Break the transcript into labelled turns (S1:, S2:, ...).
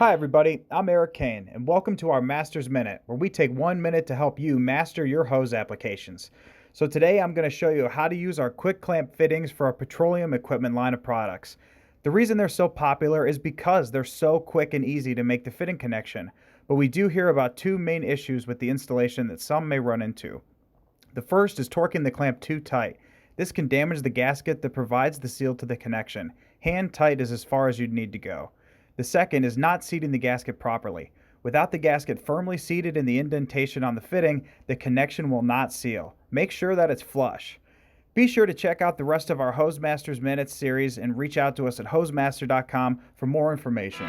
S1: Hi everybody, I'm Eric Kane, and welcome to our Master's Minute, where we take 1 minute to help you master your hose applications. So today I'm going to show you how to use our QuickClamp fittings for our petroleum equipment line of products. The reason they're so popular is because they're so quick and easy to make the fitting connection, but we do hear about two main issues with the installation that some may run into. The first is torquing the clamp too tight. This can damage the gasket that provides the seal to the connection. Hand tight is as far as you'd need to go. The second is not seating the gasket properly. Without the gasket firmly seated in the indentation on the fitting, the connection will not seal. Make sure that it's flush. Be sure to check out the rest of our Hose Masters Minutes series and reach out to us at hosemaster.com for more information.